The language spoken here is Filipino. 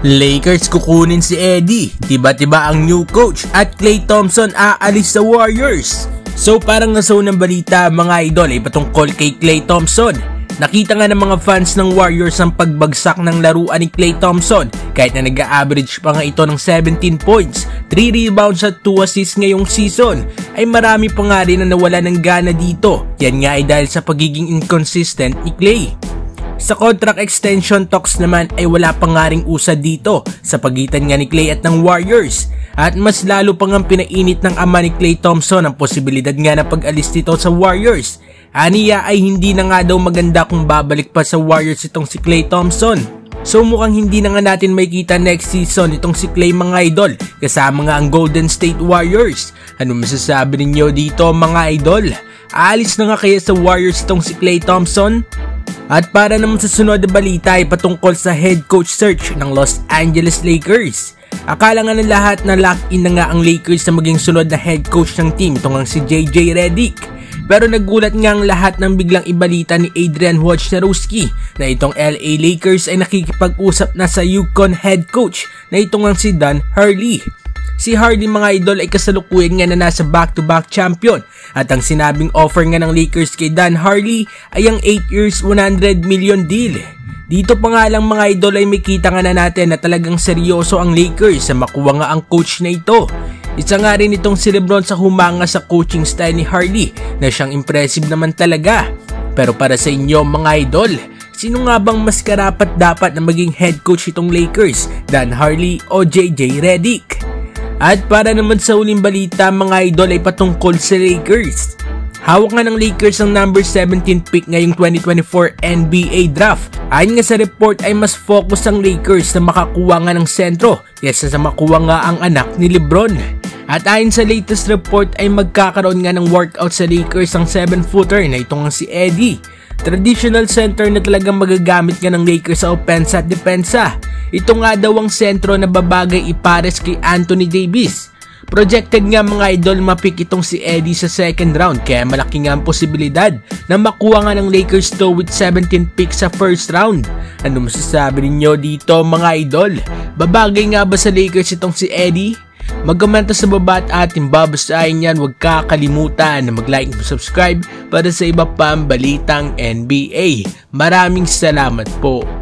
Lakers kukunin si Eddie, tiba-tiba ang new coach at Klay Thompson aalis sa Warriors. So parang nasaw ng balita mga idol ay patungkol kay Klay Thompson. Nakita nga ng mga fans ng Warriors ang pagbagsak ng laruan ni Klay Thompson kahit na nag-average pa nga ito ng 17 points, 3 rebounds at 2 assists ngayong season ay marami pa nga rin na nawala ng gana dito. Yan nga ay dahil sa pagiging inconsistent ni Klay. Sa contract extension talks naman ay wala pa nga ring usad dito sa pagitan nga ni Klay at ng Warriors. At mas lalo pang ang pinainit ng ama ni Klay Thompson ang posibilidad nga na pag-alis dito sa Warriors. Aniya ay hindi na nga daw maganda kung babalik pa sa Warriors itong si Klay Thompson. So mukhang hindi na nga natin makikita next season itong si Klay mga idol kasama nga ang Golden State Warriors. Ano masasabi ninyo dito mga idol? Aalis na nga kaya sa Warriors itong si Klay Thompson? At para naman sa sunod na balita ay patungkol sa head coach search ng Los Angeles Lakers. Akala nga ng lahat na lock-in na nga ang Lakers sa maging sunod na head coach ng team, ito nga si JJ Redick. Pero nagulat nga ang lahat ng biglang ibalita ni Adrian Wojnarowski na itong LA Lakers ay nakikipag-usap na sa UConn head coach na itong nga si Dan Hurley. Si Hardy mga idol ay kasalukuyan nga na nasa back-to-back champion at ang sinabing offer nga ng Lakers kay Dan Hurley ay ang 8 years $100 million deal. Dito pa nga lang mga idol ay makita nga na natin na talagang seryoso ang Lakers sa makuha nga ang coach na ito. Isa nga rin itong si LeBron sa humanga sa coaching style ni Hardy na siyang impressive naman talaga. Pero para sa inyo mga idol, sino nga bang mas karapat dapat na maging head coach itong Lakers, Dan Hurley o JJ Redick? At para naman sa uling balita mga idol ay patungkol sa Lakers. Hawak nga ng Lakers ang number 17 pick ngayong 2024 NBA draft. Ayon nga sa report ay mas focus ang Lakers na makakuha nga ng sentro kaysa sa makuha nga ang anak ni LeBron. At ayon sa latest report ay magkakaroon nga ng workout sa Lakers ang 7-footer na ito nga si Eddie. Traditional center na talagang magagamit nga ng Lakers sa opensa at depensa. Ito nga daw ang sentro na babagay ipares kay Anthony Davis. Projected nga mga idol mapik itong si Eddie sa second round kaya malaki nga ang posibilidad na makuha nga ng Lakers to with 17 picks sa first round. Ano masasabi ninyo dito mga idol? Babagay nga ba sa Lakers itong si Eddie? Mag-komenta sa baba at ating babasahin yan. Huwag kakalimutan na mag-like at subscribe para sa iba pang balitang NBA. Maraming salamat po.